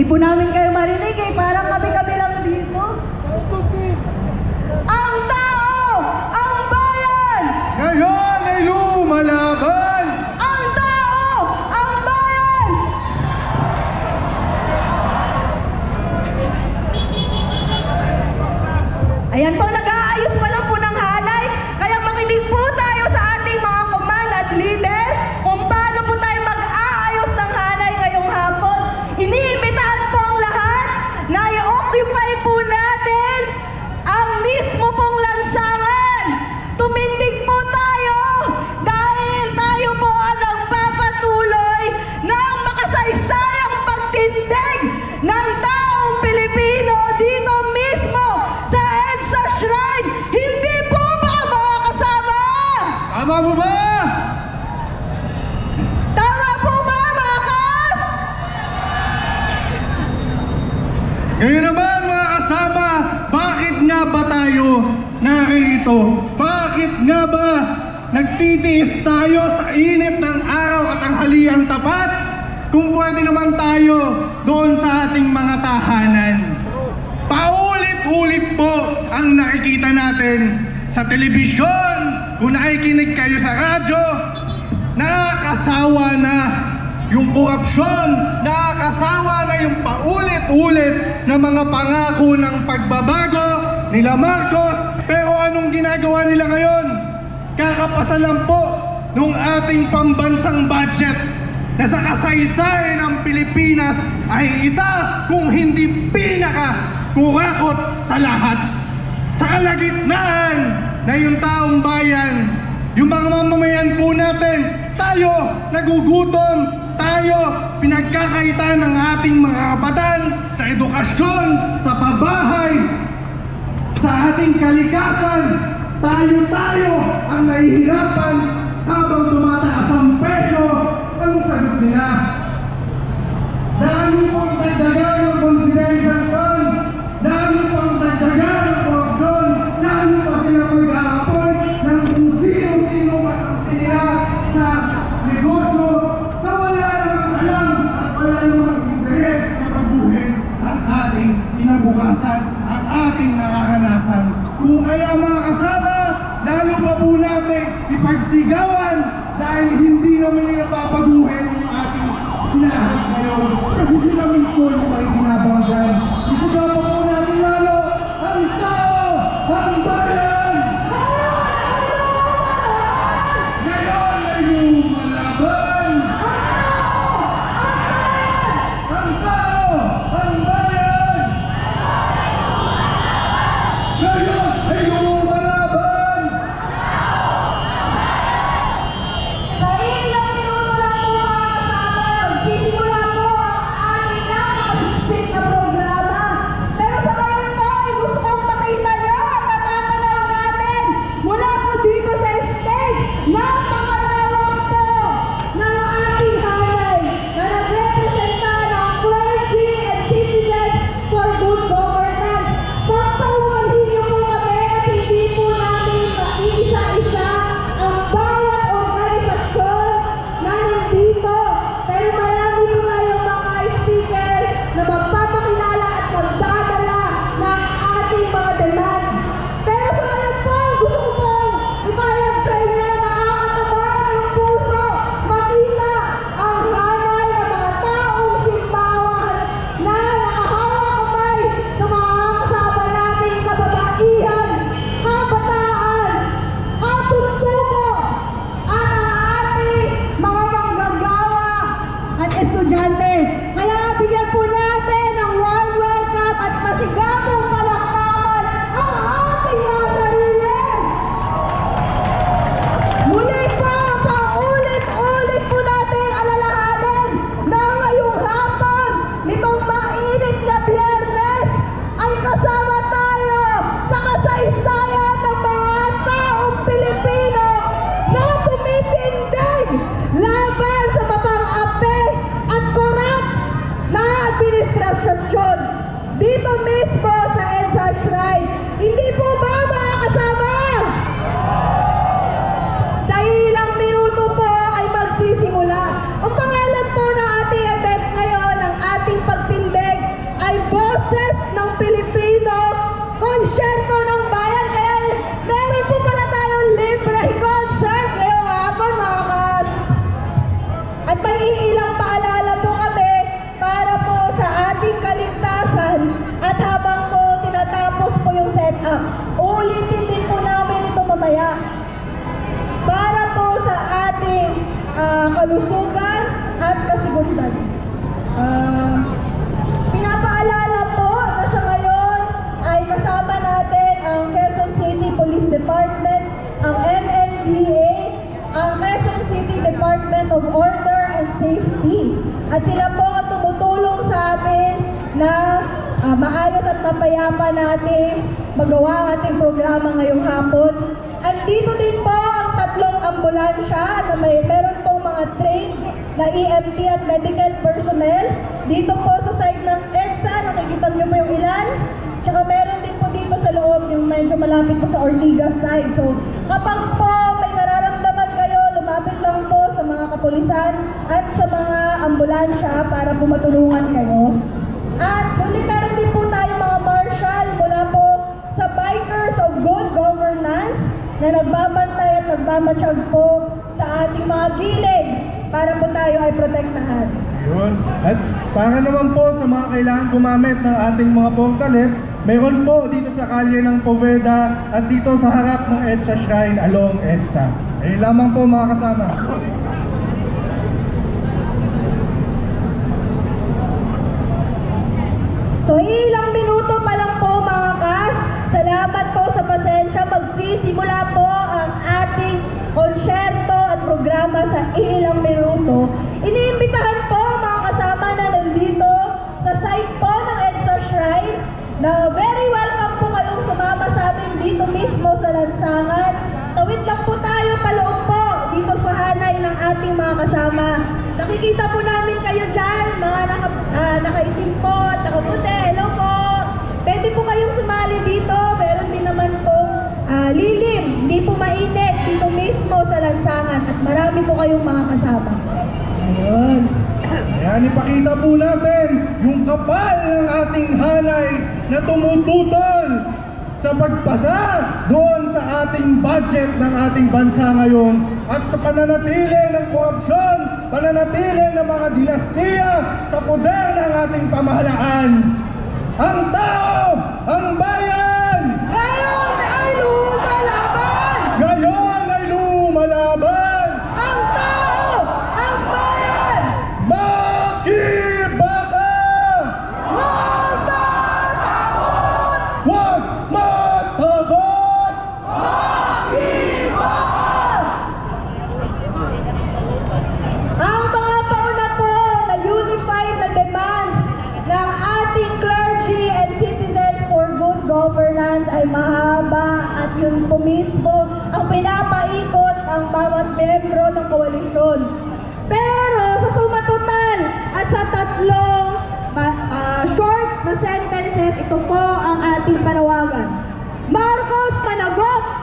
po namin kayo marinig eh. Parang kami-kami lang dito. Ang tao! Ang bayan! Ngayon ay lumalaban! Ang tao! Ang bayan! Ayan po, nag-aayos pa lang po ng halay. Kaya makinig po tayo sa ating mga command at leader kung paano po tayo mag-aayos ng halay ngayong hapon. Iniimbitahan po ang lahat na i-occupy po natin ang mismo pong lansangan. Tumindig po tayo dahil tayo po ang nagpapatuloy ng makasaysayang pagtindig ng taong Pilipino dito mismo sa EDSA Shrine. Hindi po ba mga kasama? Tama mo ba? Tama po ba mga kas? Ngayon naman mga kasama, bakit nga ba tayo narito? Bakit nga ba nagtitiis tayo sa init ng araw at ang haliang tapat? Kung pwede naman tayo doon sa ating mga tahanan. Paulit-ulit po ang nakikita natin sa telebisyon, kung nakikinig kayo sa radyo, nakakasawa na yung korupsyon, nakakasawa na yung paulit-ulit na mga pangako ng pagbabago nila Marcos. Pero anong ginagawa nila ngayon? Kakapasan lang po nung ating pambansang budget na sa kasaysayan ng Pilipinas ay isa kung hindi pinaka-kurakot sa lahat. Sa kalagitnaan na yung taong bayan, yung mga mamamayan po natin, tayo nagugutom, tayo pinagkakaitan ng ating mga kapatan sa edukasyon, sa pabahay, sa ating kalikasan. Tayo ang nahihirapan habang tumataas ang presyo. Anong sagot nila? Dahil po ang dagdagan ng confidential funds, dahil po ang dagdagan ng korupsyon, dahil po sila mag-a-appoint ng kung sino-sino nila sa negosyo na wala namang alam at wala namang interes na paguhin ang ating kinabukasan, ang ating nararanasan. Kung kaya mga kasama, lalo pa po natin ipagsigawan dahil hindi naman nila papaguhin yung ating hinaharap ngayon. Kasi sila mismo yung pakikinabangan dyan. Isigaw pa po natin lalo ang tao, ang bayan! Ngayon ay lumalaban! Ang tao, ang bayan! Ngayon ay lumalaban! Sa ilang minuto lang po mga kasama, magsisimula po ang aming napakasiksik na programa. Pero At sila po ang tumutulong sa atin na maayos at mapayapa natin magawa ang ating programa ngayong hapon. Andito din po ang 3 ambulansya na meron pong mga trained na EMT at medical personnel. Dito po sa side ng EDSA, nakikita niyo po yung ilan. Tsaka meron din po dito sa loob, yung medyo malapit po sa Ortigas side. So kapag po may nararamdaman kayo, lumapit lang po sa mga kapulisan at sa mga ambulansya para po matulungan kayo. At huli, meron din po tayo mga marshal mula po sa Bikers of Good Governance na nagbabantay at nagmamatsyag po sa ating mga gilid para po tayo ay protektahan. Yun. At para naman po sa mga kailangan gumamit ng ating mga portalet, meron po dito sa kalye ng Poveda at dito sa harap ng EDSA Shrine along EDSA. Lamang po mga kasama. So ilang minuto pa lang po mga kas, salamat po sa pasensya, magsisimula po ang ating konsyerto at programa sa ilang minuto. Iniimbitahan po mga kasama na nandito sa site po ng EDSA Shrine na very welcome po kayong sumama sa amin dito mismo sa lansangan. Tawid lang po tayo paloob po dito sa hanay ng ating mga kasama. Nakikita po namin kayo dyan, mga nakaitim po at nakaputi. Hello po! Pwede po kayong sumali dito. Meron din naman pong lilim, hindi po mainit dito mismo sa lansangan at marami po kayong mga kasama. Ayun. Ayan, ipakita po natin yung kapal ng ating hanay na tumututol sa pagpasa doon sa ating budget ng ating bansa ngayon at sa pananatili ng korupsyon, pananatili ng mga dinastiya sa poder ng ating pamahalaan. Ang tao, ang bayan! Ngayon ay lumalaban! Ngayon ay lumalaban! Ang tao, ang bayan! Makibaka! Huwag matakot! Huwag matakot! Makibaka! Ang mga pauna po na unified na demands ng ating clergy and citizens for good governance ay mahaba at yun po mismo ang pinapaikot ang bawat membro ng koalisyon. Pero sa suma total at sa 3 short na sentences, ito po ang ating panawagan. Marcos, managot!